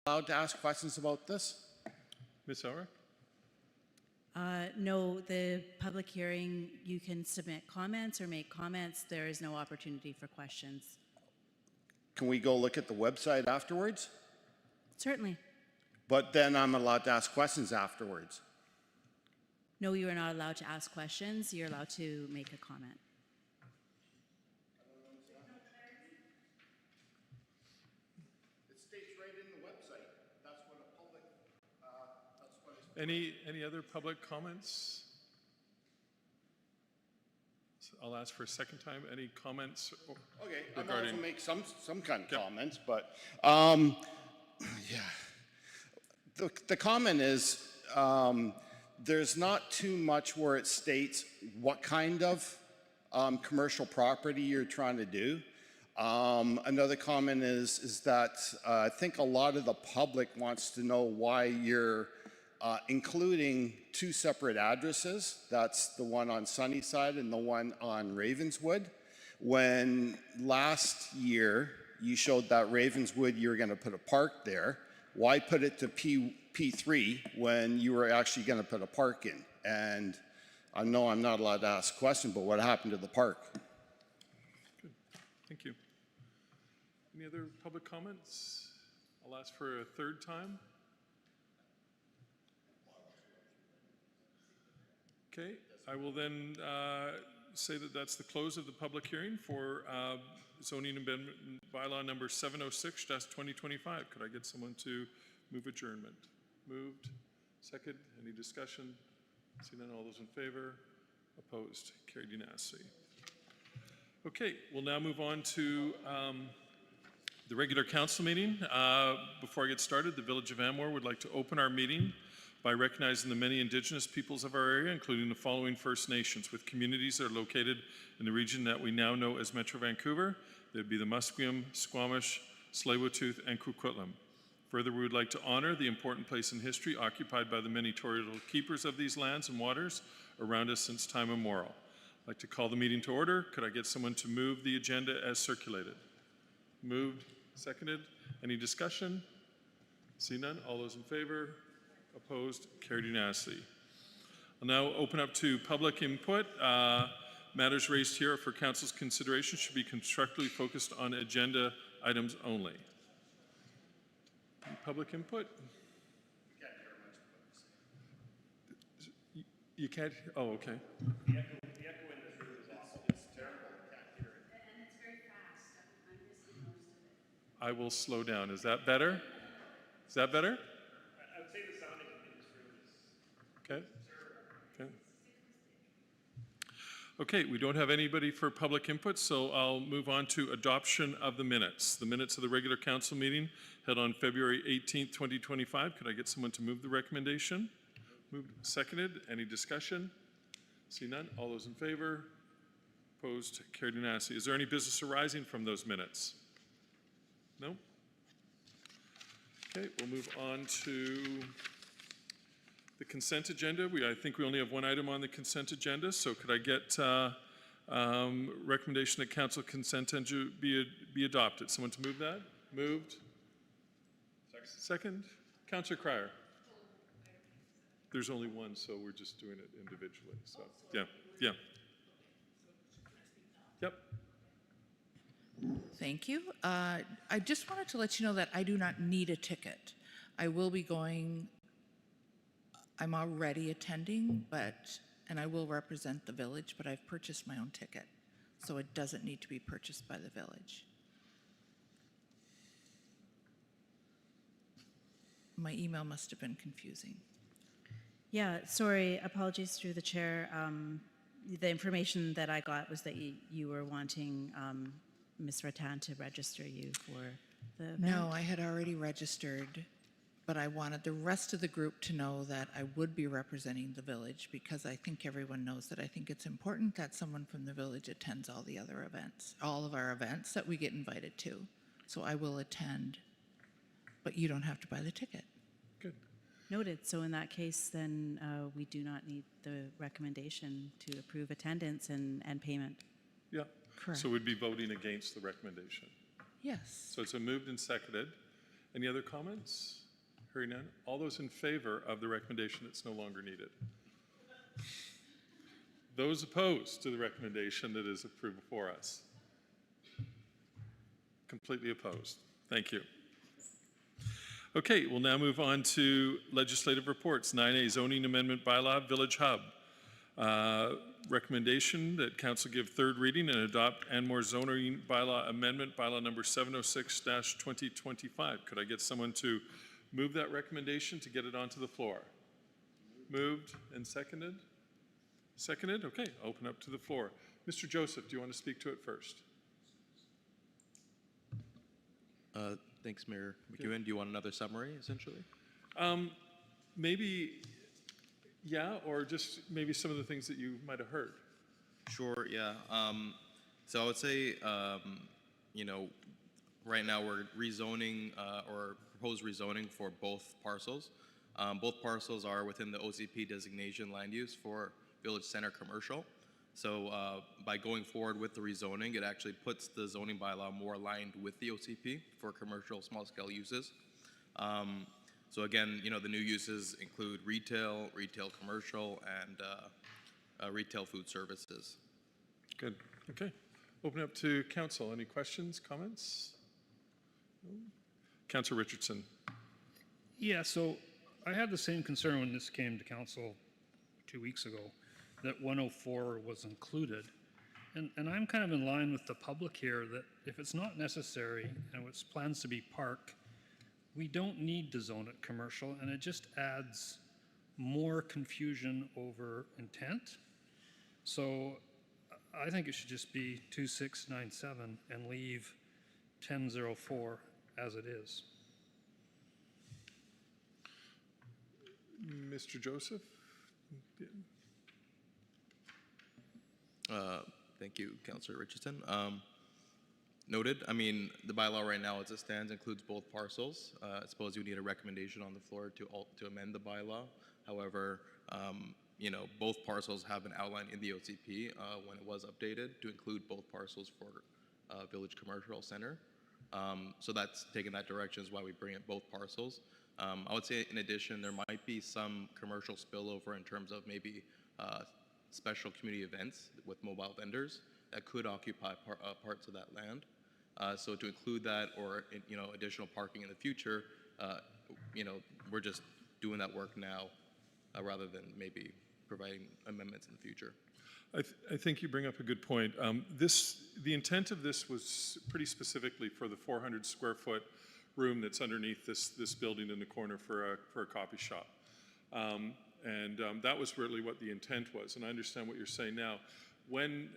allowed to ask questions about this? Ms. Elrick? No, the public hearing, you can submit comments or make comments. There is no opportunity for questions. Can we go look at the website afterwards? Certainly. But then I'm allowed to ask questions afterwards. No, you are not allowed to ask questions. You're allowed to make a comment. It states right in the website. That's what a public, Any other public comments? I'll ask for a second time. Any comments? Okay, regarding... I'm allowed to make some kind of comments, but yeah. The comment is there's not too much where it states what kind of commercial property you're trying to do. Another comment is that I think a lot of the public wants to know why you're including two separate addresses. That's the one on Sunnyside and the one on Ravenswood. When last year you showed that Ravenswood you were going to put a park there, why put it to P3 when you were actually going to put a park in? And I know I'm not allowed to ask a question, but what happened to the park? Good, thank you. Any other public comments? I'll ask for a third time. Okay, I will then say that that's the close of the public hearing for zoning amendment bylaw number 706-2025. Could I get someone to move adjournment? Moved. Second. Any discussion? Seeing none, all those in favor? Opposed? Carried unanimously. Okay, we'll now move on to the regular council meeting. Before I get started, the Village of Anmore would like to open our meeting by recognizing the many Indigenous peoples of our area, including the following First Nations, with communities that are located in the region that we now know as Metro Vancouver. There'd be the Musqueam, Squamish, Tsleil-Waututh, and Coquitlam. Further, we would like to honor the important place in history occupied by the many territorial keepers of these lands and waters around us since time immemorial. I'd like to call the meeting to order. Could I get someone to move the agenda as circulated? Moved, seconded. Any discussion? See none. All those in favor? Opposed? Carried unanimously. I'll now open up to public input. Matters raised here for Council's consideration should be constructively focused on agenda items only. Public input? You can't? Oh, okay. The echo in this room is awful. It's terrible. I can't hear it. And it's very fast. I'm missing most of it. I will slow down. Is that better? Is that better? I would say the sounding in this room is Okay. Okay. Okay, we don't have anybody for public input, so I'll move on to adoption of the minutes. The minutes of the regular council meeting held on February 18th, 2025. Could I get someone to move the recommendation? Moved, seconded. Any discussion? See none. All those in favor? Opposed? Carried unanimously. Is there any business arising from those minutes? No? Okay, we'll move on to the consent agenda. I think we only have one item on the consent agenda, so could I get recommendation that council consent agenda be adopted? Someone to move that? Moved. Second. Councillor Cryer. There's only one, so we're just doing it individually. So yeah. Yep. Thank you. I just wanted to let you know that I do not need a ticket. I will be going. I'm already attending, and I will represent the village, but I've purchased my own ticket, so it doesn't need to be purchased by the village. My email must have been confusing. Yeah, sorry, apologies through the chair. The information that I got was that you were wanting Ms. Rattan to register you for the event. No, I had already registered, but I wanted the rest of the group to know that I would be representing the village, because I think everyone knows that I think it's important that someone from the village attends all the other events, all of our events that we get invited to. So I will attend, but you don't have to buy the ticket. Good. Noted. So in that case, then we do not need the recommendation to approve attendance and payment. Yeah. Correct. So we'd be voting against the recommendation. Yes. So it's a moved and seconded. Any other comments? Hearing none. All those in favor of the recommendation, it's no longer needed. Those opposed to the recommendation that is approved before us? Completely opposed. Thank you. Okay, we'll now move on to legislative reports. 9A, zoning amendment bylaw, Village Hub. Recommendation that council give third reading and adopt Anmore zoning bylaw amendment, bylaw number 706-2025. Could I get someone to move that recommendation to get it onto the floor? Moved and seconded? Seconded? Okay, open up to the floor. Mr. Joseph, do you want to speak to it first? Thanks, Mayor McEwen. Do you want another summary, essentially? Maybe, yeah, or just maybe some of the things that you might have heard. Sure, yeah. So I would say, you know, right now we're rezoning or proposed rezoning for both parcels. Both parcels are within the OCP designation land use for Village Center Commercial. So by going forward with the rezoning, it actually puts the zoning bylaw more aligned with the OCP for commercial small-scale uses. So again, you know, the new uses include retail, retail commercial, and retail food services. Good. Okay. Open up to council. Any questions, comments? No? Councillor Richardson. Yeah, so I had the same concern when this came to council 2 weeks ago, that 104 was included. And I'm kind of in line with the public here that if it's not necessary and it's plans to be park, we don't need to zone it commercial, and it just adds more confusion over intent. So I think it should just be 2697 and leave 1004 as it is. Mr. Joseph? Thank you, Councillor Richardson. Noted. I mean, the bylaw right now as it stands includes both parcels. I suppose you need a recommendation on the floor to amend the bylaw. However, you know, both parcels have been outlined in the OCP when it was updated to include both parcels for Village Commercial Center. So that's taking that direction is why we bring in both parcels. I would say in addition, there might be some commercial spillover in terms of maybe special community events with mobile vendors that could occupy parts of that land. So to include that or, you know, additional parking in the future, you know, we're just doing that work now rather than maybe providing amendments in the future. I think you bring up a good point. The intent of this was pretty specifically for the 400 square foot room that's underneath this building in the corner for a coffee shop. That was really what the intent was. And I understand what you're saying now. When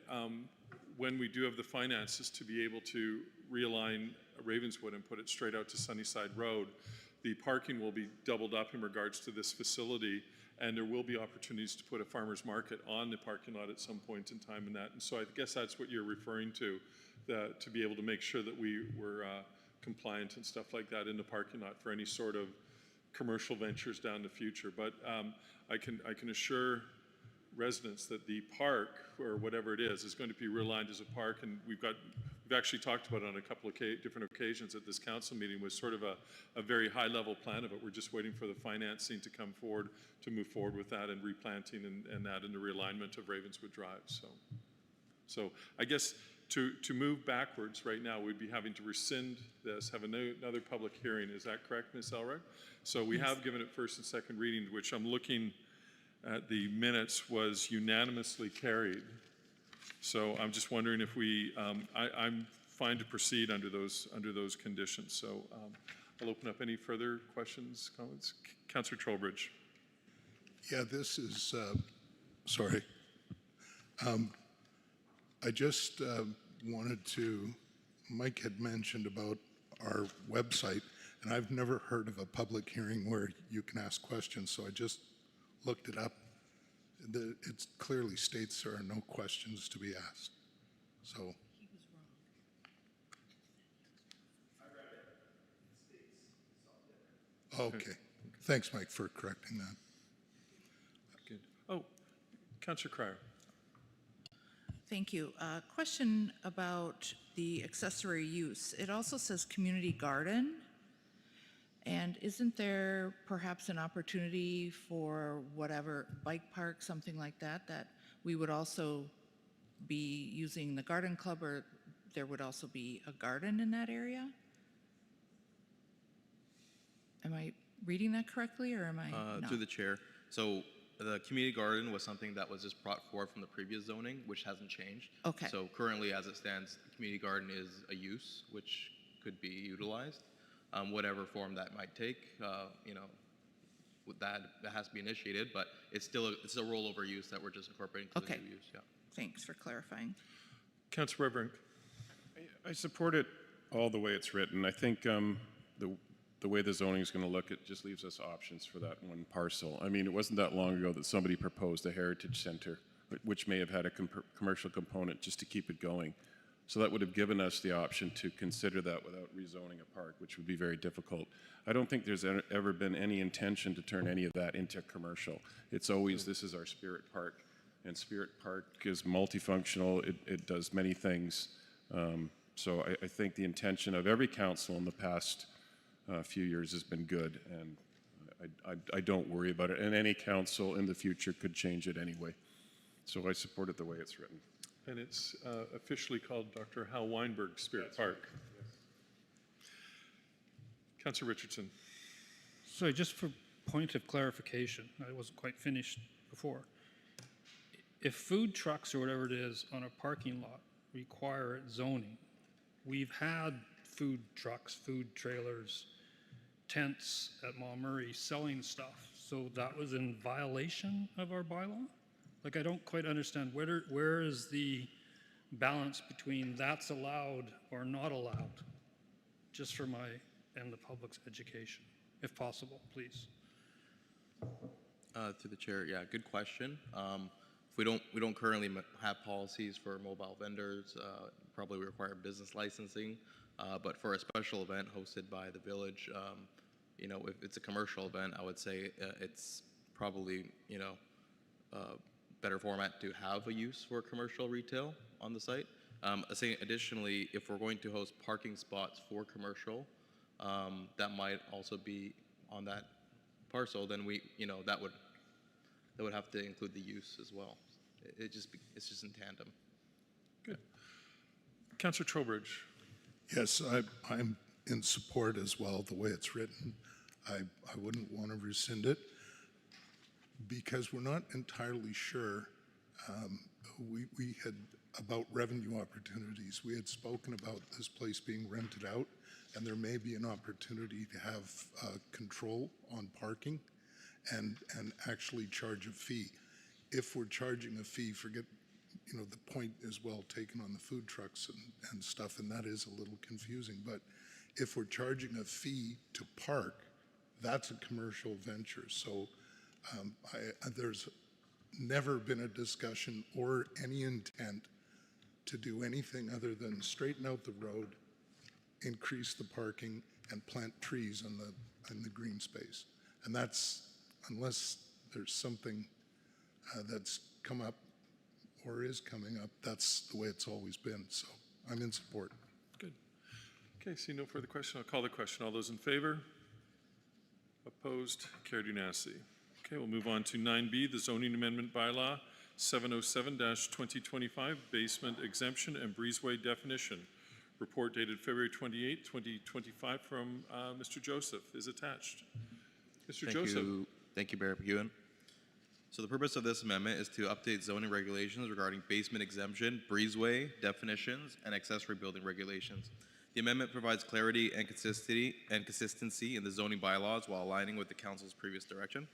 we do have the finances to be able to realign Ravenswood and put it straight out to Sunnyside Road, the parking will be doubled up in regards to this facility, and there will be opportunities to put a farmer's market on the parking lot at some point in time in that. And so I guess that's what you're referring to be able to make sure that we were compliant and stuff like that in the parking lot for any sort of commercial ventures down the future. But I can assure residents that the park, or whatever it is going to be realigned as a park, and we've actually talked about it on a couple of different occasions at this council meeting with sort of a very high level plan of it. We're just waiting for the financing to come forward to move forward with that and replanting and that and the realignment of Ravenswood Drive. So I guess to move backwards right now, we'd be having to rescind this, have another public hearing. Is that correct, Ms. Elroy? So we have given it first and second reading, which I'm looking at the minutes was unanimously carried. So I'm just wondering if I'm fine to proceed under those conditions. So I'll open up any further questions, comments. Councillor Trowbridge. Yeah, this is, sorry. I just wanted to, Mike had mentioned about our website, and I've never heard of a public hearing where you can ask questions, so I just looked it up. It clearly states there are no questions to be asked. So. He was wrong. I read it. It states something different. Okay. Thanks, Mike, for correcting that. Good. Oh, Councillor Cryer. Thank you. Question about the accessory use. It also says community garden. And isn't there perhaps an opportunity for whatever bike park, something like that, that we would also be using the garden club, or there would also be a garden in that area? Am I reading that correctly, or am I not? Through the chair. So the community garden was something that was just brought forward from the previous zoning, which hasn't changed. Okay. So currently, as it stands, the community garden is a use which could be utilized, whatever form that might take. You know, with that has to be initiated, but it's still it's a rollover use that we're just incorporating to Okay. the new use. Yeah. Thanks for clarifying. Councillor Reverend. I support it all the way it's written. I think the way the zoning is going to look, it just leaves us options for that one parcel. I mean, it wasn't that long ago that somebody proposed a heritage center, which may have had a commercial component just to keep it going. So that would have given us the option to consider that without rezoning a park, which would be very difficult. I don't think there's ever been any intention to turn any of that into commercial. It's always, this is our Spirit Park, and Spirit Park is multifunctional. It does many things. So I think the intention of every council in the past few years has been good, and I don't worry about it. And any council in the future could change it anyway. So I support it the way it's written. And it's officially called Dr. Hal Weinberg Spirit Park. Councillor Richardson. Sorry, just for point of clarification, I wasn't quite finished before. If food trucks or whatever it is on a parking lot require zoning, we've had food trucks, food trailers, tents at Montmurray selling stuff. So that was in violation of our bylaw? Like, I don't quite understand, where is the balance between that's allowed or not allowed? Just for my and the public's education, if possible, please. Through the chair, yeah, good question. We don't currently have policies for mobile vendors. Probably require business licensing, but for a special event hosted by the village, you know, if it's a commercial event, I would say it's probably, you know, better format to have a use for commercial retail on the site. Saying additionally, if we're going to host parking spots for commercial, that might also be on that parcel. Then we, you know, that would have to include the use as well. It's just in tandem. Good. Councillor Trowbridge. Yes, I'm in support as well, the way it's written. I wouldn't want to rescind it because we're not entirely sure. We had about revenue opportunities. We had spoken about this place being rented out, and there may be an opportunity to have control on parking and actually charge a fee. If we're charging a fee, forget, you know, the point is well taken on the food trucks and stuff, and that is a little confusing. But if we're charging a fee to park, that's a commercial venture. So there's never been a discussion or any intent to do anything other than straighten out the road, increase the parking, and plant trees in the green space. And that's, unless there's something that's come up or is coming up, that's the way it's always been. So I'm in support. Good. Okay, see no further question. I'll call the question. All those in favor? Opposed? Carried unanimously. Okay, we'll move on to 9B, the zoning amendment bylaw 707-2025, basement exemption and breezeway definition. Report dated February 28, 2025 from Mr. Joseph is attached. Mr. Joseph. Thank you, Mayor McEwen. So the purpose of this amendment is to update zoning regulations regarding basement exemption, breezeway definitions, and accessory building regulations. The amendment provides clarity and consistency in the zoning bylaws while aligning with the council's previous direction.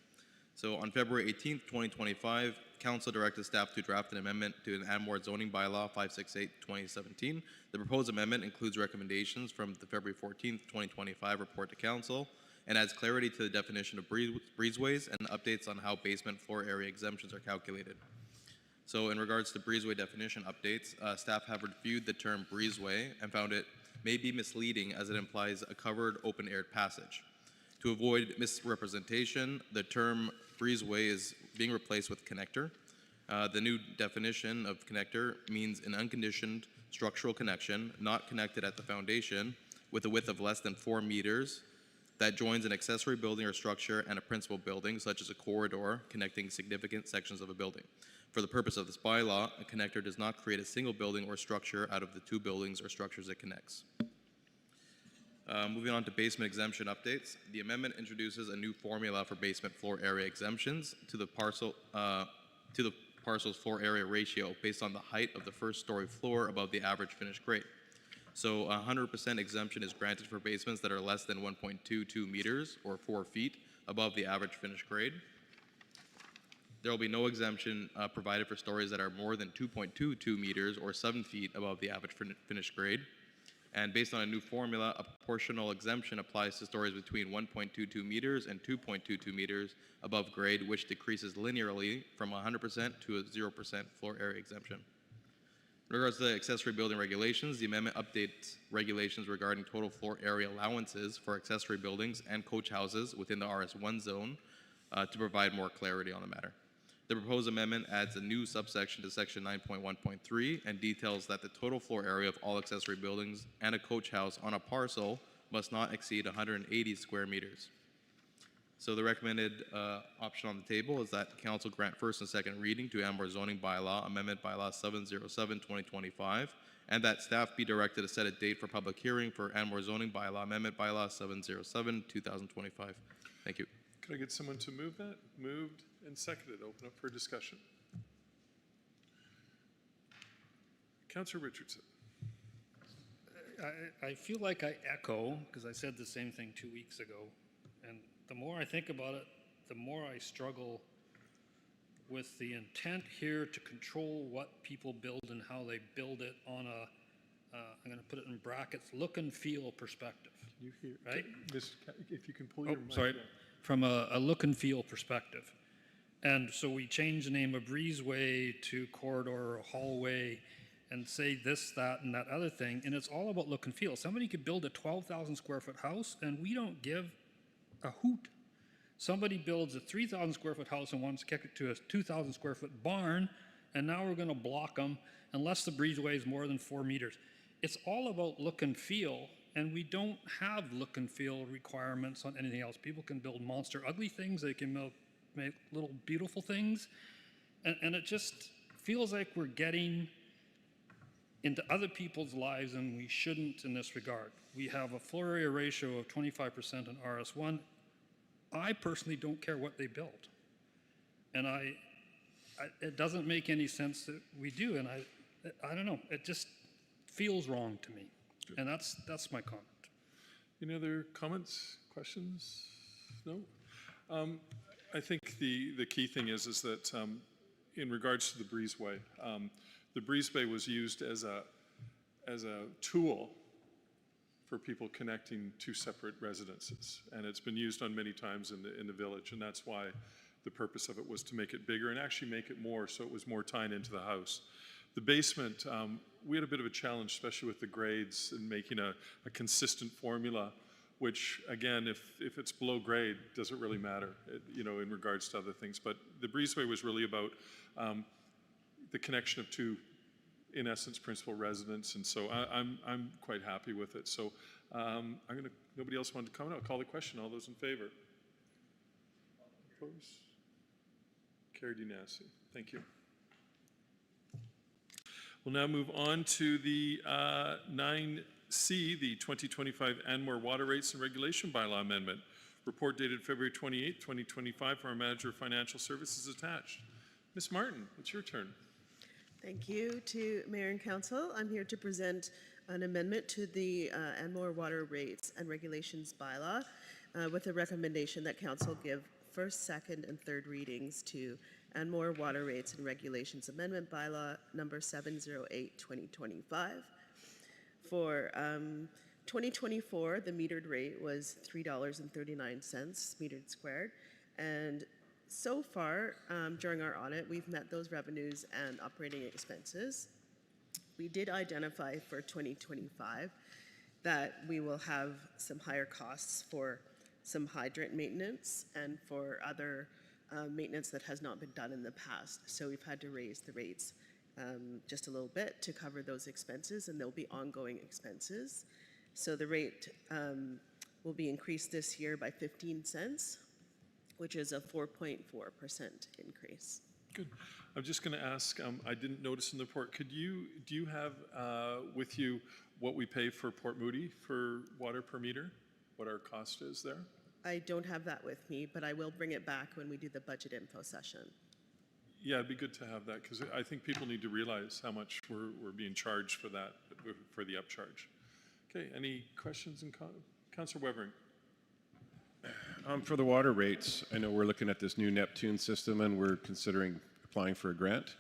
So on February 18th, 2025, council directed staff to draft an amendment to an Anmore zoning bylaw 568-2017. The proposed amendment includes recommendations from the February 14th, 2025 report to council and adds clarity to the definition of breezeways and updates on how basement floor area exemptions are calculated. So in regards to breezeway definition updates, staff have reviewed the term breezeway and found it may be misleading as it implies a covered open-aired passage. To avoid misrepresentation, the term breezeway is being replaced with connector. The new definition of connector means an unconditioned structural connection, not connected at the foundation, with a width of less than 4 meters that joins an accessory building or structure and a principal building, such as a corridor connecting significant sections of a building. For the purpose of this bylaw, a connector does not create a single building or structure out of the two buildings or structures it connects. Moving on to basement exemption updates. The amendment introduces a new formula for basement floor area exemptions to the parcel's floor area ratio based on the height of the first story floor above the average finished grade. So 100% exemption is granted for basements that are less than 1.22 meters or 4 feet above the average finished grade. There will be no exemption provided for stories that are more than 2.22 meters or 7 feet above the average finished grade. And based on a new formula, a proportional exemption applies to stories between 1.22 meters and 2.22 meters above grade, which decreases linearly from 100% to a 0% floor area exemption. In regards to the accessory building regulations, the amendment updates regulations regarding total floor area allowances for accessory buildings and coach houses within the RS1 zone to provide more clarity on the matter. The proposed amendment adds a new subsection to section 9.1.3 and details that the total floor area of all accessory buildings and a coach house on a parcel must not exceed 180 square meters. So the recommended option on the table is that council grant first and second reading to Anmore zoning bylaw, amendment bylaw 707-2025, and that staff be directed to set a date for public hearing for Anmore zoning bylaw, amendment bylaw 707-2025. Thank you. Could I get someone to move that? Moved and seconded. Open up for discussion. Councillor Richardson. I feel like I echo, because I said the same thing 2 weeks ago, and the more I think about it, the more I struggle with the intent here to control what people build and how they build it on a, I'm going to put it in brackets, look and feel perspective. You hear, right? If you can pull your mic sorry, down. from a look and feel perspective. And so we change the name of breezeway to corridor or hallway and say this, that, and that other thing, and it's all about look and feel. Somebody could build a 12,000 square foot house and we don't give a hoot. Somebody builds a 3,000 square foot house and wants to kick it to a 2,000 square foot barn, and now we're going to block them unless the breezeway is more than 4 meters. It's all about look and feel, and we don't have look and feel requirements on anything else. People can build monster ugly things, they can make little beautiful things, and it just feels like we're getting into other people's lives, and we shouldn't in this regard. We have a floor area ratio of 25% in RS1. I personally don't care what they build. And it doesn't make any sense that we do, and I don't know, it just feels wrong to me. Good. And that's my comment. Any other comments, questions? No? I think the key thing is that in regards to the breezeway, the breezeway was used as a tool for people connecting two separate residences, and it's been used on many times in the village, and that's why the purpose of it was to make it bigger and actually make it more, so it was more tying into the house. The basement, we had a bit of a challenge, especially with the grades and making a consistent formula, which again, if it's below grade, doesn't really matter, in regards to other things. But the breezeway was really about the connection of two, in essence, principal residents, and so I'm quite happy with it. So nobody else wanted to comment? I'll call the question. All those in favor? Opposed? Carried unanimously. Thank you. We'll now move on to the 9C, the 2025 Anmore Water Rates and Regulation Bylaw Amendment. Report dated February 28, 2025 from our Manager of Financial Services attached. Ms. Martin, it's your turn. Thank you to Mayor and Council. I'm here to present an amendment to the Anmore Water Rates and Regulations Bylaw with a recommendation that Council give first, second, and third readings to Anmore Water Rates and Regulations Amendment Bylaw number 708-2025. For 2024, the metered rate was $3.39 metered squared, and so far during our audit, we've met those revenues and operating expenses. We did identify for 2025 that we will have some higher costs for some hydrant maintenance and for other maintenance that has not been done in the past. So we've had to raise the rates just a little bit to cover those expenses, and there'll be ongoing expenses. So the rate will be increased this year by 15 cents, which is a 4.4% increase. Good. I'm just going to ask, I didn't notice in the report, do you have with you what we pay for Port Moody for water per meter? What our cost is there? I don't have that with me, but I will bring it back when we do the budget info session. Yeah, it'd be good to have that because I think people need to realize how much we're being charged for that, for the upcharge. Okay, any questions and Councillor Wevering? For the water rates, I know we're looking at this new Neptune system and we're considering applying for a grant.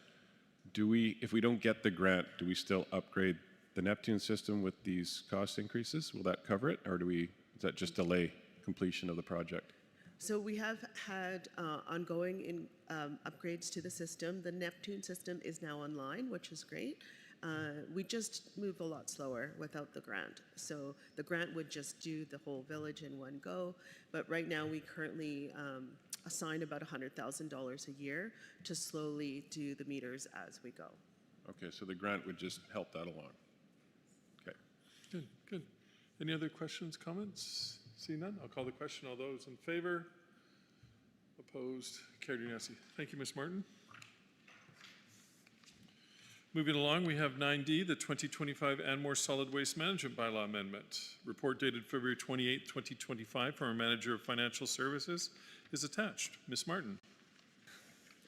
If we don't get the grant, do we still upgrade the Neptune system with these cost increases? Will that cover it, or does that just delay completion of the project? So we have had ongoing upgrades to the system. The Neptune system is now online, which is great. We just move a lot slower without the grant. So the grant would just do the whole village in one go. But right now we currently assign about $100,000 a year to slowly do the meters as we go. Okay, so the grant would just help that along. Okay. Good, good. Any other questions, comments? See none? I'll call the question. All those in favor? Opposed? Carried unanimously. Thank you, Ms. Martin. Moving along, we have 9D, the 2025 Anmore Solid Waste Management Bylaw Amendment. Report dated February 28, 2025 from our Manager of Financial Services is attached. Ms. Martin.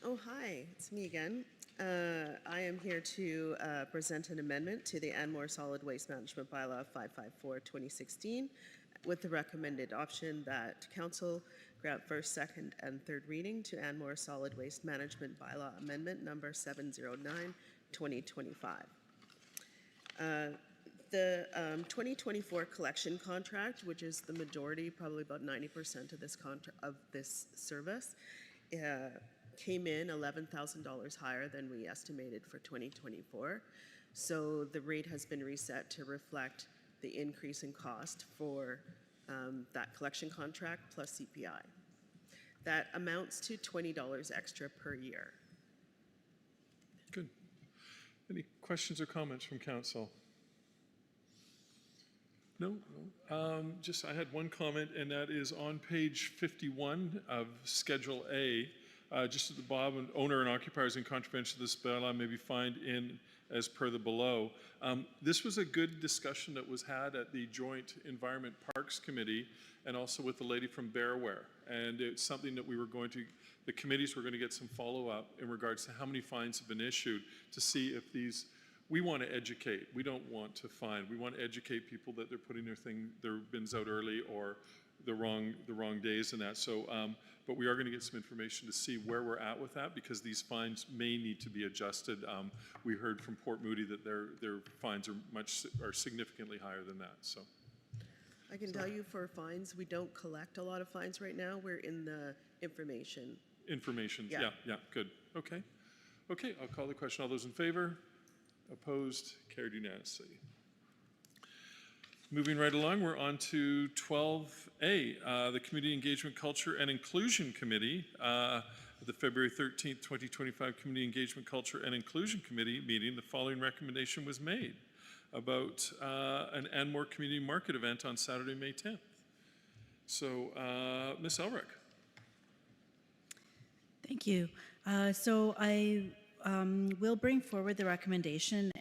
Oh, hi, it's me again. I am here to present an amendment to the Anmore Solid Waste Management Bylaw 554-2016 with the recommended option that Council grant first, second, and third reading to Anmore Solid Waste Management Bylaw Amendment number 709, 2025. The 2024 collection contract, which is the majority, probably about 90% of this service, came in $11,000 higher than we estimated for 2024. So the rate has been reset to reflect the increase in cost for that collection contract plus CPI. That amounts to $20 extra per year. Good. Any questions or comments from council? No? Just I had one comment, and that is on page 51 of Schedule A, just at the bottom, owner and occupiers in contravention of this bylaw may be fined in as per the below. This was a good discussion that was had at the Joint Environment Parks Committee and also with the lady from Bearware. And it's something that the committees were going to get some follow-up in regards to how many fines have been issued to see if we want to educate. We don't want to fine. We want to educate people that they're putting their bins out early or the wrong days and that. So, but we are going to get some information to see where we're at with that because these fines may need to be adjusted. We heard from Port Moody that their fines are significantly higher than that. So, I can tell you for fines, we don't collect a lot of fines right now. We're in the information. Yeah, good. Okay. Okay, I'll call the question. All those in favor? Opposed? Carried unanimously. Moving right along, we're on to 12A, the Community Engagement, Culture, and Inclusion Committee. The February 13th, 2025 Community Engagement, Culture, and Inclusion Committee meeting, the following recommendation was made about an Anmore Community Market event on Saturday, May 10th. So, Ms. Elrick. Thank you. So I will bring forward the recommendation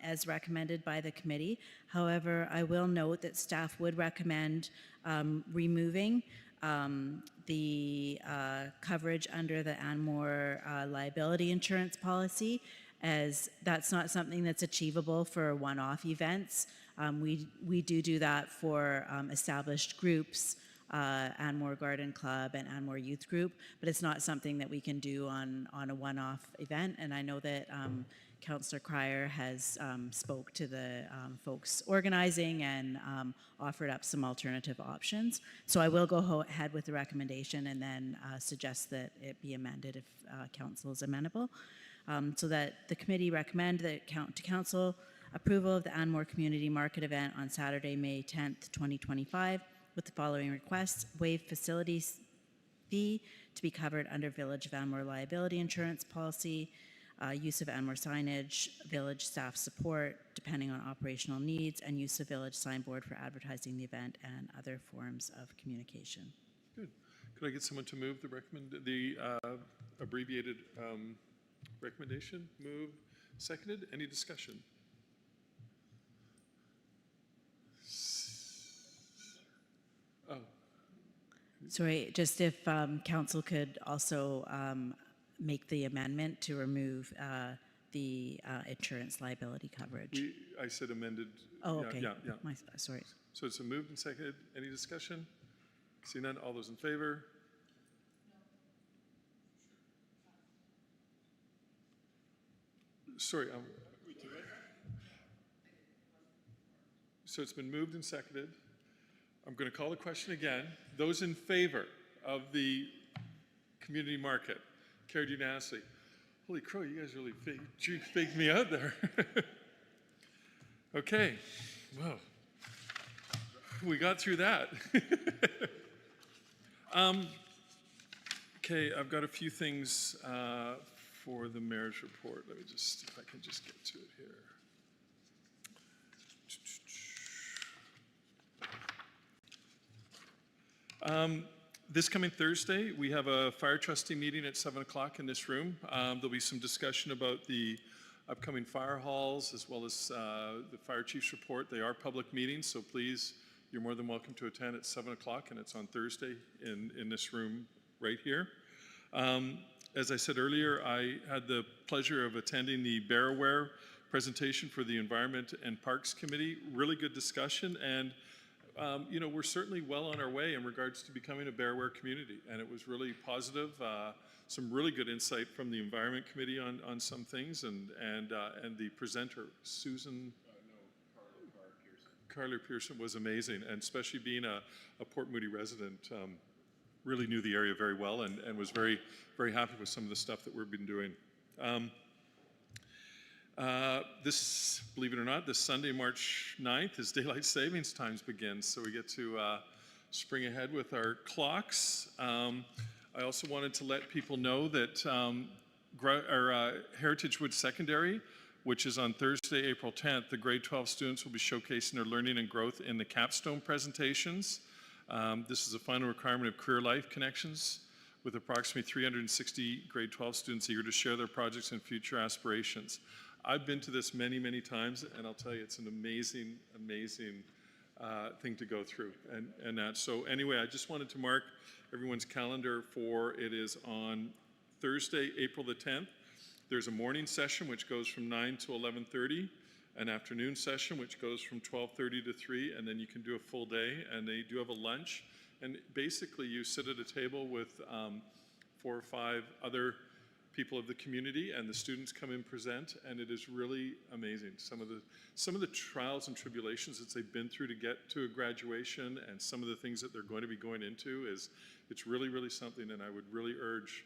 as recommended by the committee. However, I will note that staff would recommend removing the coverage under the Anmore liability insurance policy, as that's not something that's achievable for one-off events. We do that for established groups, Anmore Garden Club and Anmore Youth Group, but it's not something that we can do on a one-off event. And I know that Councillor Cryer has spoke to the folks organizing and offered up some alternative options. So I will go ahead with the recommendation and then suggest that it be amended if council is amenable. So that the committee recommend that to council approval of the Anmore Community Market event on Saturday, May 10th, 2025, with the following requests: waive facilities fee to be covered under Village of Anmore liability insurance policy, use of Anmore signage, village staff support, depending on operational needs, and use of village signboard for advertising the event and other forms of communication. Good. Could I get someone to move the abbreviated recommendation? Moved, seconded. Any discussion? Oh, Sorry, just if council could also make the amendment to remove the insurance liability coverage. I said amended. Oh, Yeah, okay. Yeah. Sorry. So it's a moved and seconded. Any discussion? See none. All those in favor? Sorry. So it's been moved and seconded. I'm going to call the question again. Those in favor of the community market? Carried unanimously. Holy crow, you guys really faked me out there. Okay. Wow. We got through that. Okay, I've got a few things for the mayor's report. Let me just, if I can just get to it here. This coming Thursday, we have a fire trustee meeting at 7 o'clock in this room. There'll be some discussion about the upcoming fire halls as well as the fire chief's report. They are public meetings, so please, you're more than welcome to attend at 7 o'clock, and it's on Thursday in this room right here. As I said earlier, I had the pleasure of attending the Bearware presentation for the Environment and Parks Committee. Really good discussion, and you know, we're certainly well on our way in regards to becoming a Bearware community, and it was really positive. Some really good insight from the Environment Committee on some things, and the presenter, Susan. Carly Pearson was amazing, and especially being a Port Moody resident, really knew the area very well, and was very, very happy with some of the stuff that we've been doing. This, believe it or not, this Sunday, March 9th, is Daylight Savings Times begins, so we get to spring ahead with our clocks. I also wanted to let people know that our Heritage Wood Secondary, which is on Thursday, April 10th, the grade 12 students will be showcasing their learning and growth in the capstone presentations. This is a final requirement of Career Life Connections, with approximately 360 grade 12 students eager to share their projects and future aspirations. I've been to this many, many times, and I'll tell you, it's an amazing, amazing thing to go through. And that. So anyway, I just wanted to mark everyone's calendar for, it is on Thursday, April the 10th. There's a morning session which goes from 9 to 11:30, an afternoon session which goes from 12:30 to 3, and then you can do a full day, and they do have a lunch. And basically you sit at a table with 4 or 5 other people of the community, and the students come and present, and it is really amazing. Some of the trials and tribulations that they've been through to get to a graduation, and some of the things that they're going to be going into, it's really, really something, and I would really urge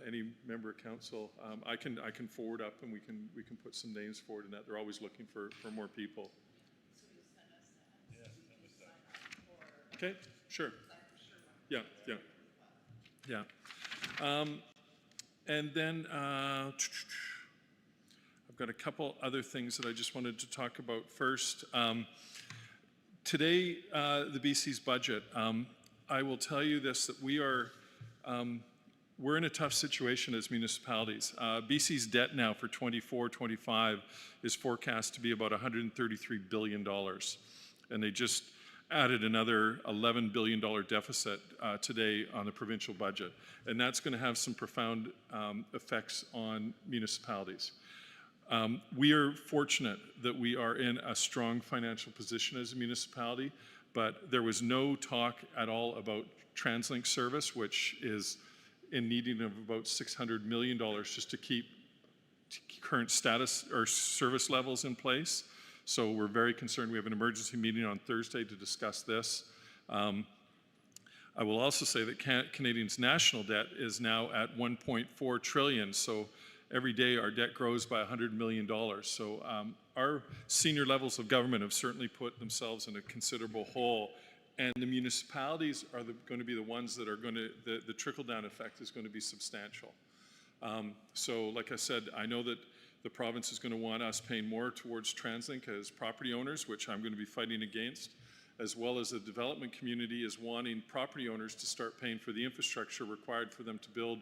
any member of council. I can forward up, and we can put some names forward in that. They're always looking for more people. Okay, sure. Yeah. And then I've got a couple other things that I just wanted to talk about first. Today, the BC's budget. I will tell you this, that we're in a tough situation as municipalities. BC's debt now for 24-25 is forecast to be about $133 billion. And they just added another $11 billion deficit today on the provincial budget. And that's going to have some profound effects on municipalities. We are fortunate that we are in a strong financial position as a municipality, but there was no talk at all about TransLink service, which is in needing of about $600 million just to keep current status or service levels in place. So we're very concerned. We have an emergency meeting on Thursday to discuss this. I will also say that Canadians' national debt is now at $1.4 trillion. So every day our debt grows by $100 million. So our senior levels of government have certainly put themselves in a considerable hole. And the municipalities are going to be the ones that are going to, the trickle-down effect is going to be substantial. So like I said, I know that The province is going to want us paying more towards TransLink as property owners, which I'm going to be fighting against, as well as the development community is wanting property owners to start paying for the infrastructure required for them to build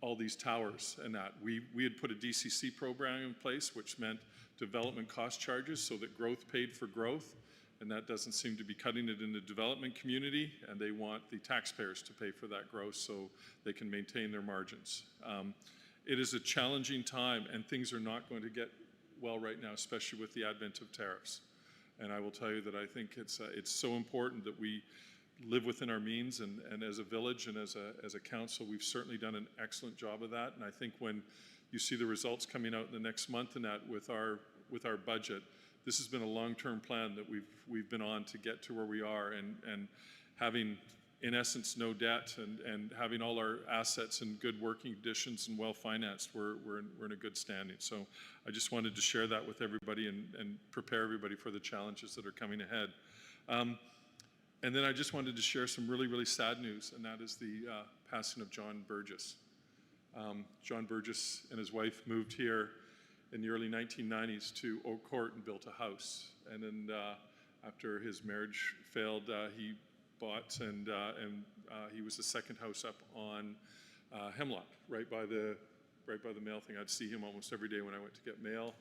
all these towers and that. We had put a DCC program in place, which meant development cost charges so that growth paid for growth, and that doesn't seem to be cutting it in the development community, and they want the taxpayers to pay for that growth so they can maintain their margins. It is a challenging time, and things are not going to get well right now, especially with the advent of tariffs. And I will tell you that I think it's so important that we live within our means, and as a village and as a council, we've certainly done an excellent job of that. And I think when you see the results coming out in the next month and that with our budget, this has been a long-term plan that we've been on to get to where we are, and having, in essence, no debt and having all our assets in good working conditions and well-financed, we're in a good standing. So I just wanted to share that with everybody and prepare everybody for the challenges that are coming ahead. And then I just wanted to share some really, really sad news, and that is the passing of John Burgess. John Burgess and his wife moved here in the early 1990s to Oak Court and built a house. And then after his marriage failed, he bought and he was the second house up on Hemlock, right by the mail thing. I'd see him almost every day when I went to get mail.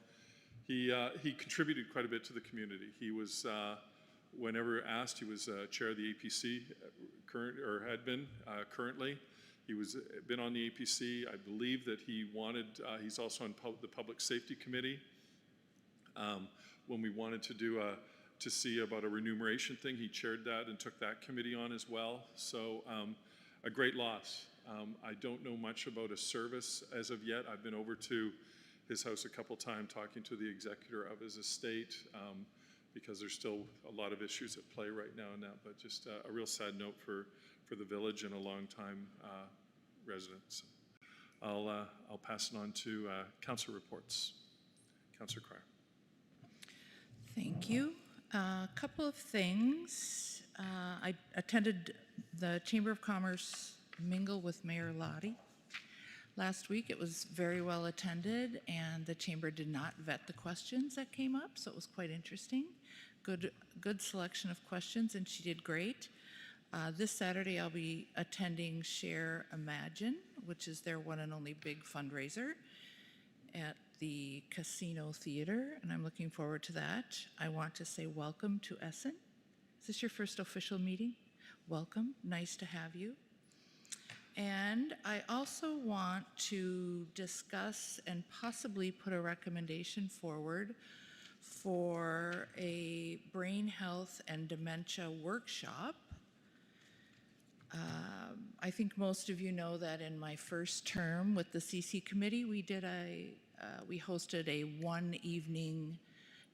He contributed quite a bit to the community. He was, whenever asked, he was chair of the APC, had been currently. He was been on the APC. I believe that he's also on the Public Safety Committee. When we wanted to see about a remuneration thing, he chaired that and took that committee on as well. So a great loss. I don't know much about a service as of yet. I've been over to his house a couple times talking to the executor of his estate, because there's still a lot of issues at play right now in that, but just a real sad note for the village and a long-time resident. So I'll pass it on to council reports. Councillor Cryer. Thank you. A couple of things. I attended the Chamber of Commerce mingle with Mayor Lottie last week. It was very well attended, and the Chamber did not vet the questions that came up, so it was quite interesting. Good selection of questions, and she did great. This Saturday, I'll be attending Share Imagine, which is their one and only big fundraiser at the Casino Theater, and I'm looking forward to that. I want to say welcome to Essen. Is this your first official meeting? Welcome. Nice to have you. And I also want to discuss and possibly put a recommendation forward for a brain health and dementia workshop. I think most of you know that in my first term with the CC committee, we hosted a one-evening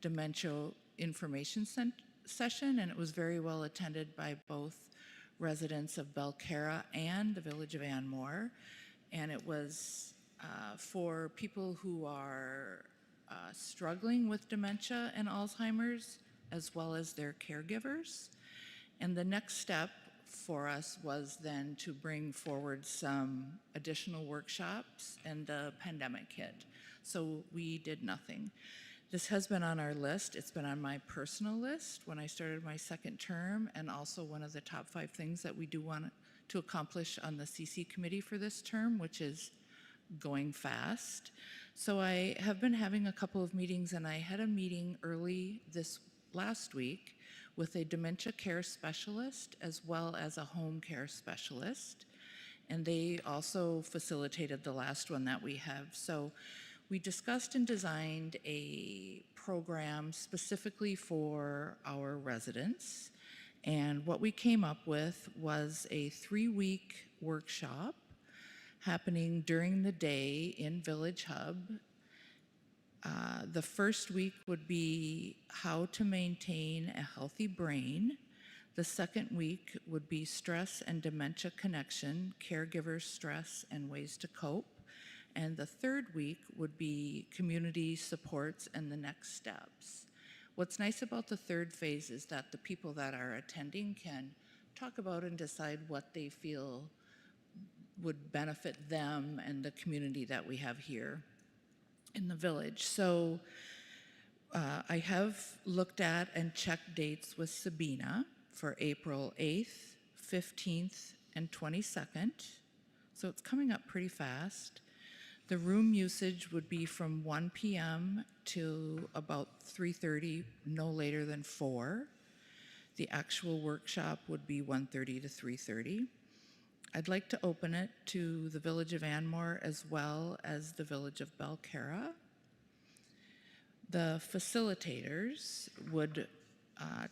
dementia information session, and it was very well attended by both residents of Belcarra and the village of Anmore. And it was for people who are struggling with dementia and Alzheimer's, as well as their caregivers. And the next step for us was then to bring forward some additional workshops, and the pandemic hit. So we did nothing. This has been on our list. It's been on my personal list when I started my second term, and also one of the top 5 things that we do want to accomplish on the CC committee for this term, which is going fast. So I have been having a couple of meetings, and I had a meeting early this last week with a dementia care specialist as well as a home care specialist. And they also facilitated the last one that we have. So we discussed and designed a program specifically for our residents. And what we came up with was a 3-week workshop happening during the day in Village Hub. The first week would be how to maintain a healthy brain. The second week would be stress and dementia connection, caregiver stress and ways to cope. And the third week would be community supports and the next steps. What's nice about the third phase is that the people that are attending can talk about and decide what they feel would benefit them and the community that we have here. in the village. So I have looked at and checked dates with Sabina for April 8th, 15th, and 22nd. So it's coming up pretty fast. The room usage would be from 1 p.m. to about 3:30, no later than 4. The actual workshop would be 1:30 to 3:30. I'd like to open it to the Village of Anmore as well as the Village of Belcarra. The facilitators would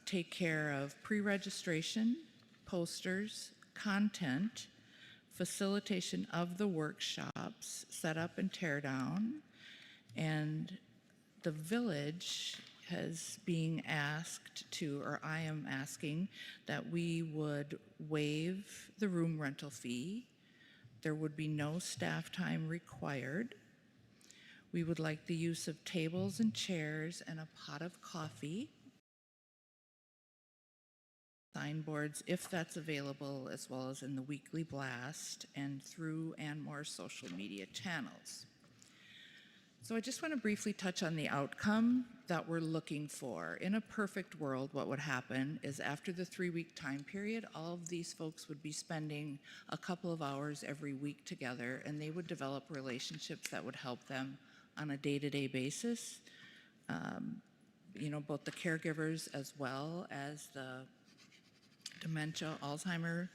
take care of pre-registration, posters, content, facilitation of the workshops, setup and tear down, and the village has being asked to, or I am asking, that we would waive the room rental fee. There would be no staff time required. We would like the use of tables and chairs and a pot of coffee. Signboards, if that's available, as well as in the weekly blast and through Anmore social media channels. So I just want to briefly touch on the outcome that we're looking for. In a perfect world, what would happen is after the 3-week time period, all of these folks would be spending a couple of hours every week together, and they would develop relationships that would help them on a day-to-day basis. Both the caregivers as well as the dementia, Alzheimer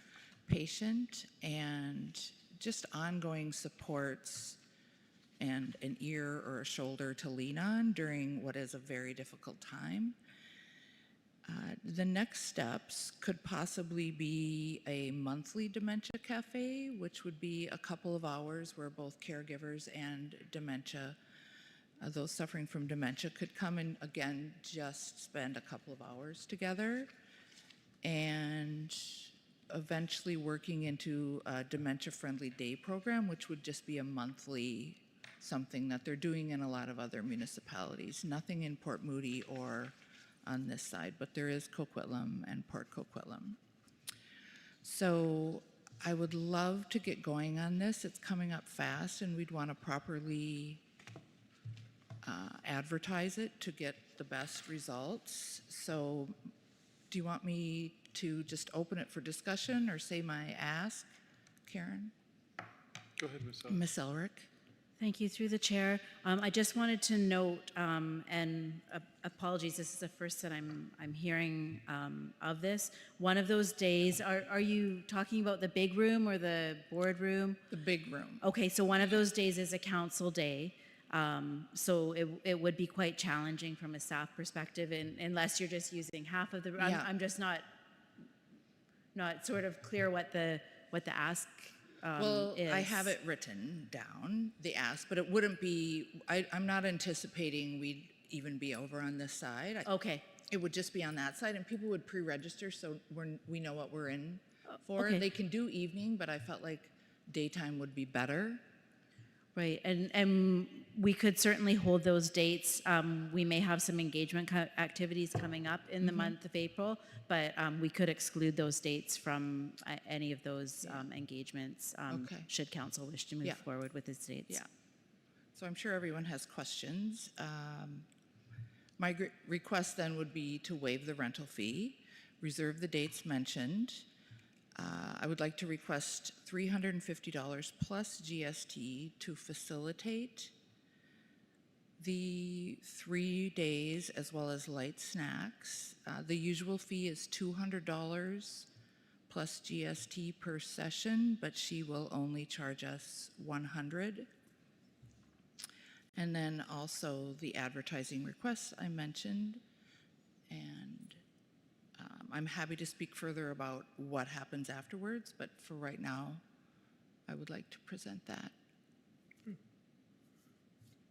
patient, and just ongoing supports and an ear or a shoulder to lean on during what is a very difficult time. The next steps could possibly be a monthly dementia cafe, which would be a couple of hours where both caregivers and dementia, those suffering from dementia, could come and again just spend a couple of hours together, and eventually working into a dementia-friendly day program, which would just be a monthly something that they're doing in a lot of other municipalities. Nothing in Port Moody or on this side, but there is Coquitlam and Port Coquitlam. So I would love to get going on this. It's coming up fast, and we'd want to properly advertise it to get the best results. So do you want me to just open it for discussion or say my ask, Karen? Go ahead, Ms. Ms. Elric? Thank you, through the chair. I just wanted to note, and apologies, this is the first that I'm hearing of this. One of those days, are you talking about the big room or the boardroom? The big room. Okay, so one of those days is a council day. So it would be quite challenging from a staff perspective, unless you're just using half of the room. Yeah. I'm just not sort of clear what the ask is. I have it written down, the ask, but it wouldn't be, I'm not anticipating we'd even be over on this side. Okay. It would just be on that side, and people would pre-register, so we know what we're in for. Okay. They can do evening, but I felt like daytime would be better. Right, and we could certainly hold those dates. We may have some engagement activities coming up in the month of April, but we could exclude those dates from any of those engagements, Okay. should council wish to move forward with its dates. Yeah. So I'm sure everyone has questions. My request then would be to waive the rental fee, reserve the dates mentioned. I would like to request $350 plus GST to facilitate the 3 days as well as light snacks. The usual fee is $200 plus GST per session, but she will only charge us $100. And then also the advertising requests I mentioned, and I'm happy to speak further about what happens afterwards, but for right now, I would like to present that.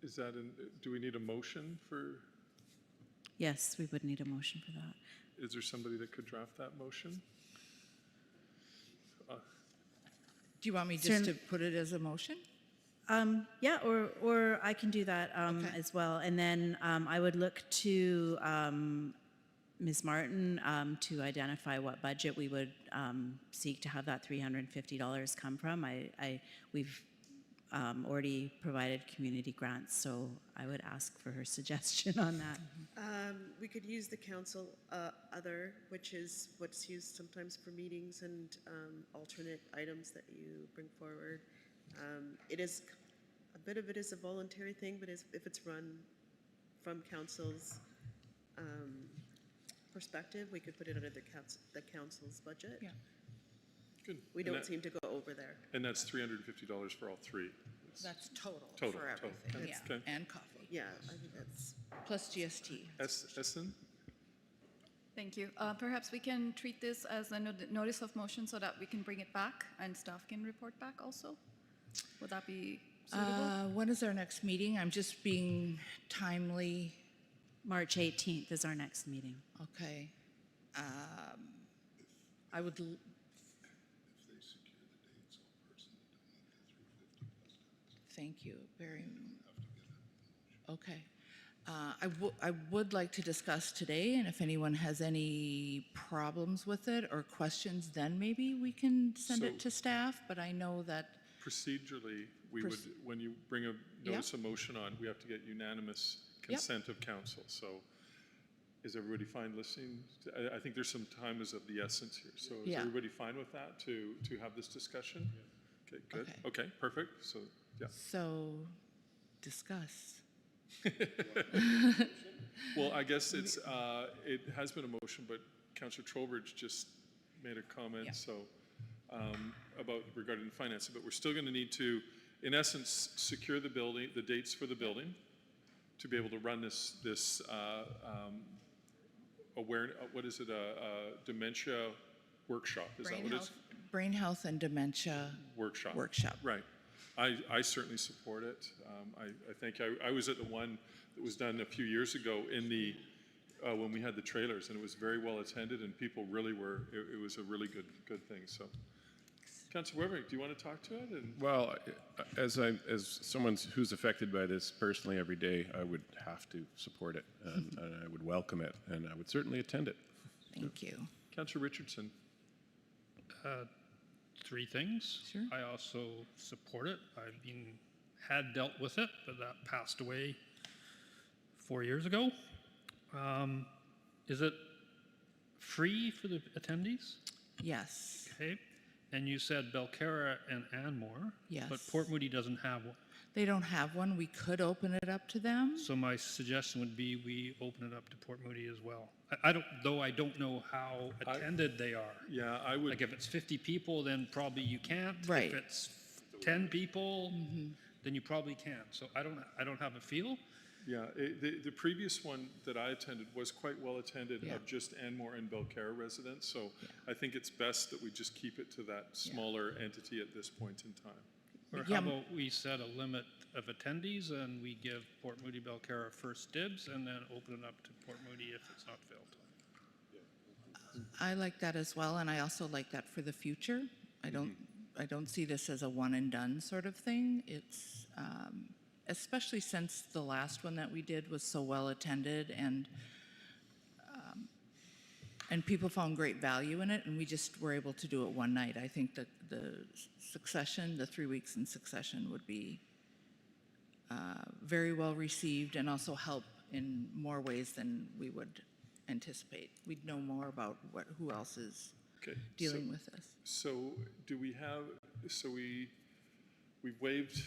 Is that, do we need a motion for, Yes, we would need a motion for that. is there somebody that could draft that motion? Do you want me just to Certain- put it as a motion? Yeah, or I can do that Okay. as well. And then I would look to Ms. Martin to identify what budget we would seek to have that $350 come from. We've already provided community grants, so I would ask for her suggestion on that. We could use the council other, which is what's used sometimes for meetings and alternate items that you bring forward. It is, a bit of it is a voluntary thing, but if it's run from council's perspective, we could put it under the council's budget. Yeah. Good. We And don't that- seem to go over there. And that's $350 for all three. That's total Total, for total. everything, That's yeah, okay. and coffee, Yeah, I think that's, plus GST. Essen? Thank you. Perhaps we can treat this as a notice of motion so that we can bring it back and staff can report back also? Would that be suitable? When is our next meeting? I'm just being timely. March 18th is our next meeting. Okay. I would, thank you very, okay. I would like to discuss today, and if anyone has any problems with it or questions, then maybe we can send So- it to staff, but I know that, Procedurally, we would, when you bring a notice of motion on, we have to get unanimous consent of council. So is everybody fine listening? I think there's some time is of the essence here. So is Yeah. everybody fine with that, to have this discussion? Okay, good. Okay. Okay, perfect. So, yeah. so discuss. Well, I guess it's, it has been a motion, but Councillor Trowbridge just made a comment, Yeah. so, about regarding financing, but we're still going to need to, in essence, secure the building, the dates for the building, to be able to run this what is it, dementia workshop? Is that what it is? Brain health and dementia Workshop. workshop. Right. I certainly support it. I think I was at the one that was done a few years ago in the, when we had the trailers, and it was very well attended, and people really were, it was a really good thing, so. Councillor Weber, do you want to talk to it? And Well, as someone who's affected by this personally every day, I would have to support it, and I would welcome it, and I would certainly attend it. Thank you. Councillor Richardson? Three things. Sure. I also support it. Had dealt with it, but that passed away 4 years ago. Is it free for the attendees? Yes. Okay. And you said Belcarra and Anmore. Yes. But Port Moody doesn't have one. They don't have one. We could open it up to them. So my suggestion would be we open it up to Port Moody as well. I don't know how attended they are. Yeah, I would. Like if it's 50 people, then probably you can't. Right. If it's 10 people, then you probably can. So I don't have a feel. Yeah, the previous one that I attended was quite well attended Yeah. of just Anmore and Belcarra residents. So I think it's best that we just keep it to that smaller entity at this point in time. Or Yeah. how about we set a limit of attendees and we give Port Moody Belcarra first dibs and then open it up to Port Moody if it's not filled. I like that as well, and I also like that for the future. I don't see this as a one and done sort of thing. It's especially since the last one that we did was so well attended, and people found great value in it, and we just were able to do it one night. I think that the 3 weeks in succession would be very well received and also help in more ways than we would anticipate. We'd know more about who else is Okay. dealing with this. So do we have, we've waived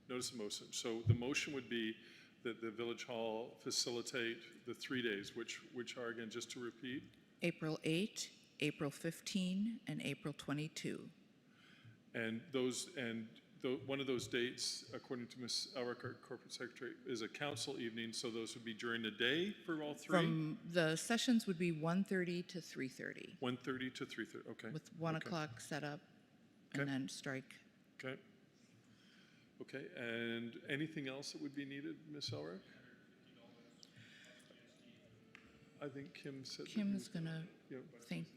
notice of motion. So the motion would be that the Village Hall facilitate the 3 days, which are, again, just to repeat, April 8, April 15, and April 22. and one of those dates, according to Ms. Elrick, our Corporate Secretary, is a council evening, so those would be during the day for all three? From the sessions would be 1:30 to 3:30, 1:30 to 3:30, okay. with 1 Okay. o'clock set up and Okay. then strike. Okay. Okay, and anything else that would be needed, Ms. Elrick? I think Kim said. that Kim you- is gonna yeah. think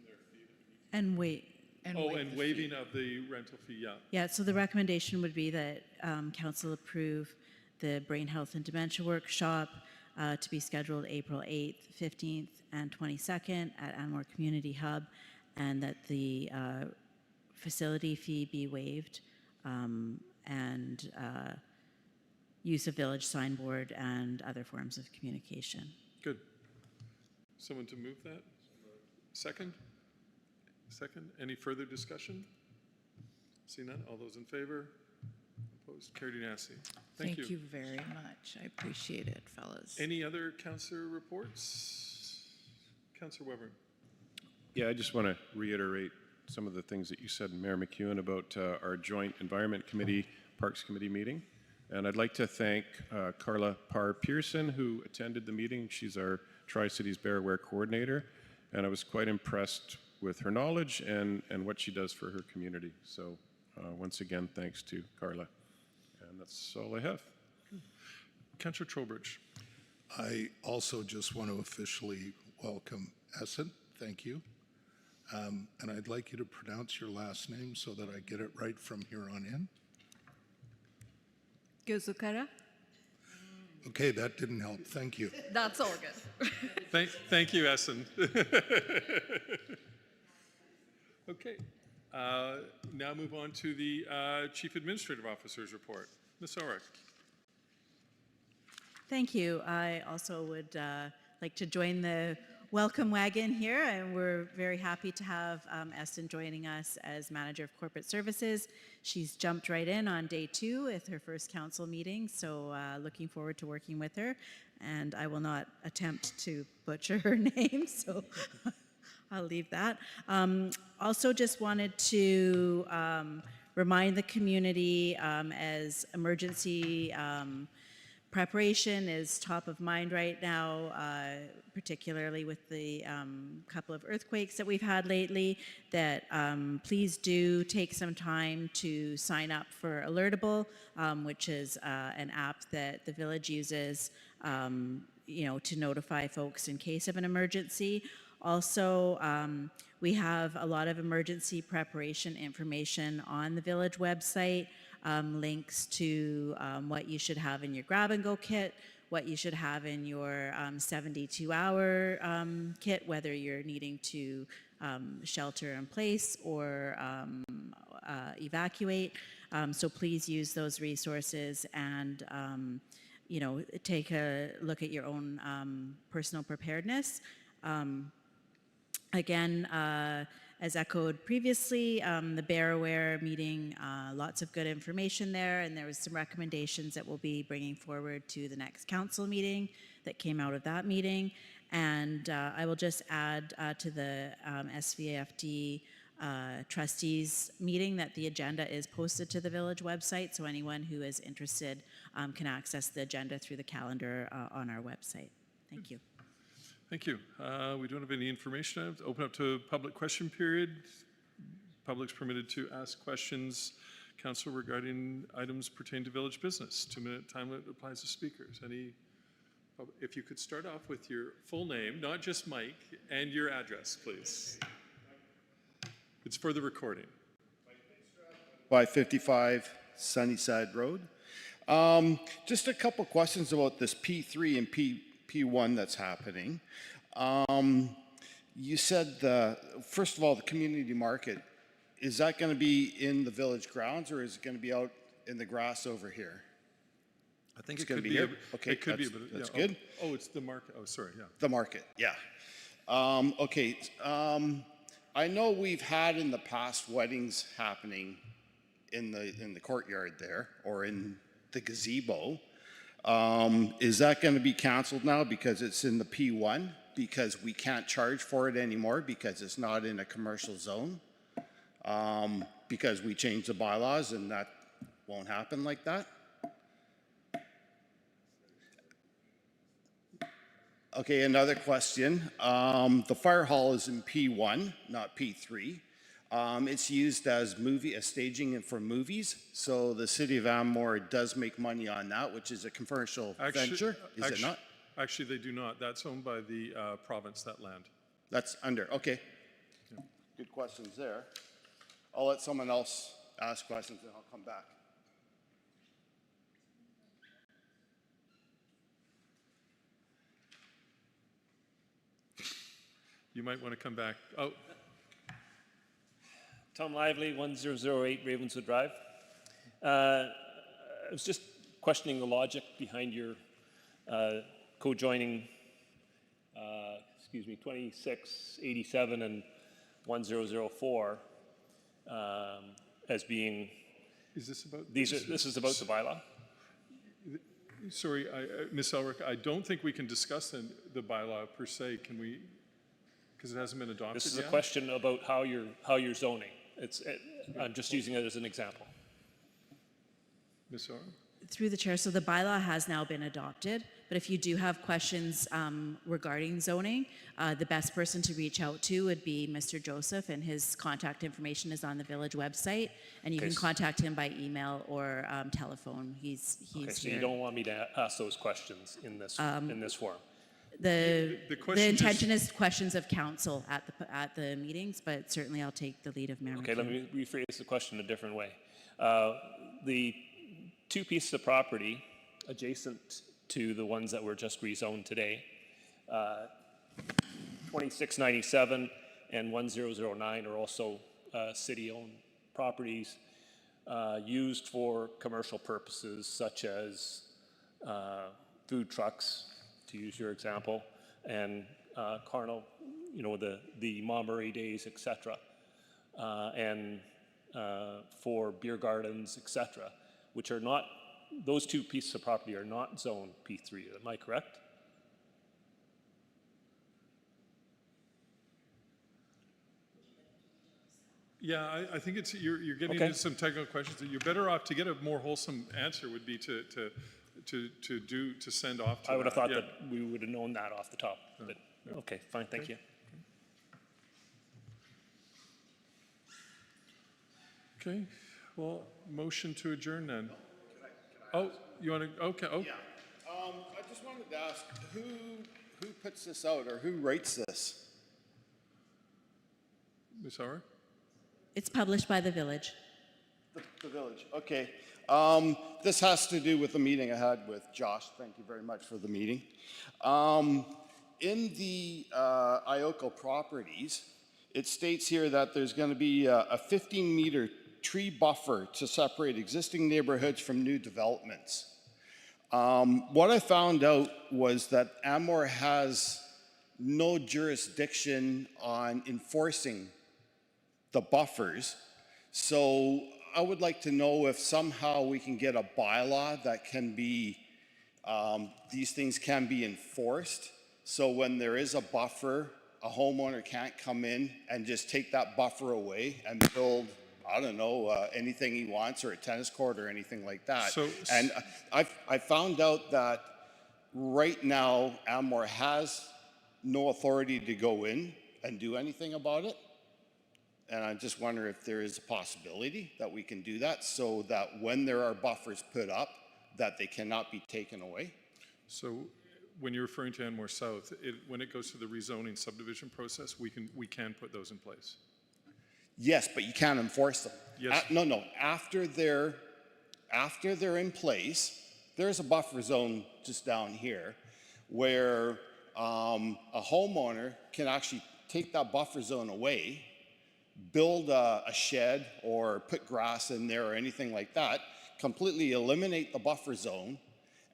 And wait, and Oh, waive and the waiving fee. of the rental fee, yeah. yeah, so the recommendation would be that council approve the brain health and dementia workshop to be scheduled April 8th, 15th, and 22nd at Anmore Community Hub, and that the facility fee be waived and use of village signboard and other forms of communication. Good. Someone to move that? Second? Second. Any further discussion? See none. All those in favor? Opposed? Carried unanimously. Thank you. Thank you very much. I appreciate it, fellas. Any other councillor reports? Councillor Weber. Yeah, I just want to reiterate some of the things that you said, Mayor McEwen, about our joint Environment Committee, Parks Committee meeting. And I'd like to thank Carla Parr-Pearson, who attended the meeting. She's our Tri-Cities Bearware Coordinator. And I was quite impressed with her knowledge and what she does for her community. So once again, thanks to Carla. And that's all I have. Councillor Trowbridge. I also just want to officially welcome Essen. Thank you. And I'd like you to pronounce your last name so that I get it right from here on in. Guzukara? Okay, that didn't help. Thank you. That's all good. Thank you, Essen. Okay. Now move on to the Chief Administrative Officer's report. Ms. Orrick. Thank you. I also would like to join the welcome wagon here, and we're very happy to have Essen joining us as Manager of Corporate Services. She's jumped right in on day 2 with her first council meeting, so looking forward to working with her. And I will not attempt to butcher her name, so I'll leave that. Also just wanted to remind the community as emergency preparation is top of mind right now, particularly with the couple of earthquakes that we've had lately, that please do take some time to sign up for Alertable, which is an app that the village uses to notify folks in case of an emergency. Also, we have a lot of emergency preparation information on the village website, links to what you should have in your grab-and-go kit, what you should have in your 72-hour kit, whether you're needing to shelter in place or evacuate. So please use those resources and take a look at your own personal preparedness. Again, as echoed previously, the Bearware meeting, lots of good information there, and there was some recommendations that we'll be bringing forward to the next council meeting that came out of that meeting. And I will just add to the SVFD trustees meeting that the agenda is posted to the village website, so anyone who is interested can access the agenda through the calendar on our website. Thank you. Thank you. We don't have any information. I have to open up to public question period. Public's permitted to ask questions, council, regarding items pertaining to village business. 2-minute time limit applies to speakers. If you could start off with your full name, not just Mike, and your address, please. It's for the recording. 555 Sunnyside Road. Just a couple questions about this P3 and P1 that's happening. You said, first of all, the community market, is that going to be in the village grounds or is it going to be out in the grass over here? I think It's it going could to be be here? Okay, it could be, but that's yeah. good. Oh, it's the market. Oh, sorry, yeah. The market, yeah. Okay, I know we've had in the past weddings happening in the courtyard there or in the gazebo. Is that going to be canceled now because it's in the P1? Because we can't charge for it anymore because it's not in a commercial zone? Because we changed the bylaws and that won't happen like that? Okay, another question. The fire hall is in P1, not P3. It's used as staging for movies. So the city of Anmore does make money on that, which is a commercial venture, is it not? Actually, they do not. That's owned by the province, that land. That's under, okay. Good questions there. I'll let someone else ask questions and I'll come back. You might want to come back. Oh, Tom Lively, 1008 Ravenswood Drive. I was just questioning the logic behind your co-joining, 2687 and 1004 as being, Is this about? this is about the bylaw? Sorry, Ms. Elrick, I don't think we can discuss the bylaw per se. Can we? Because it hasn't been adopted This is yet. a question about how you're zoning. I'm just using it as an example. Ms. Elrick? Through the chair, so the bylaw has now been adopted, but if you do have questions regarding zoning, the best person to reach out to would be Mr. Joseph, and his contact information is on the village website, and you Okay, can contact him by email or telephone. He's Okay, so here. you don't want me to ask those questions in this forum? The question intention is questions of council at the meetings, but certainly I'll take the lead of Mayor Okay, let McKeon. me rephrase the question a different way. The two pieces of property adjacent to the ones that were just rezoned today, 2697 and 1009 are also city-owned properties used for commercial purposes such as food trucks, to use your example, and carnal, the Montgomery days, etc., and for beer gardens, etc., which are not, those two pieces of property are not zoned P3. Am I correct? Yeah, I think you're getting Okay. into some technical questions. You're better off to get a more wholesome answer would be to send off to I would have that. thought Yeah. that we would have known that off the top, but, okay, fine, thank you. Okay, well, motion to adjourn then. Oh, you want to, okay, oh, Yeah. I just wanted to ask, who puts this out or who writes this? Ms. Howard? It's published by the village. The village, okay. This has to do with the meeting I had with Josh. Thank you very much for the meeting. In the Ioko properties, it states here that there's going to be a 15-meter tree buffer to separate existing neighborhoods from new developments. What I found out was that Anmore has no jurisdiction on enforcing the buffers. So I would like to know if somehow we can get a bylaw that can be, these things can be enforced. So when there is a buffer, a homeowner can't come in and just take that buffer away and build, I don't know, anything he wants, or a tennis court or anything like that. And I found out that right now Anmore has no authority to go in and do anything about it. And I just wonder if there is a possibility that we can do that so that when there are buffers put up, that they cannot be taken away. So when you're referring to Anmore South, when it goes to the rezoning subdivision process, we can put those in place. Yes, but you can't enforce them. Yes. No. After they're in place, there's a buffer zone just down here where a homeowner can actually take that buffer zone away, build a shed or put grass in there or anything like that, completely eliminate the buffer zone,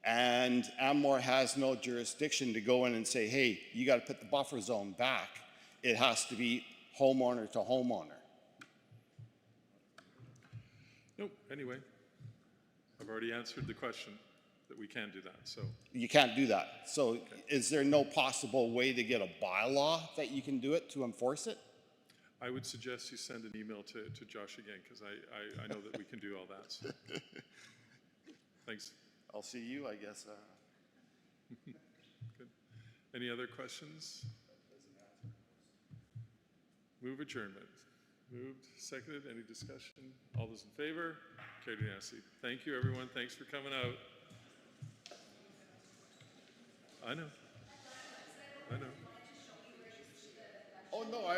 and Anmore has no jurisdiction to go in and say, hey, you got to put the buffer zone back. It has to be homeowner to homeowner. Nope, anyway, I've already answered the question that we can do that, so. You can't do that. So is there no possible way to get a bylaw that you can do it to enforce it? I would suggest you send an email to Josh again, because I know that we can do all that. So. Thanks. I'll see you, I guess. Good. Any other questions? Move adjournment. Moved, seconded. Any discussion? All those in favor? Carried unanimously. Thank you, everyone. Thanks for coming out. I know. Oh, no, I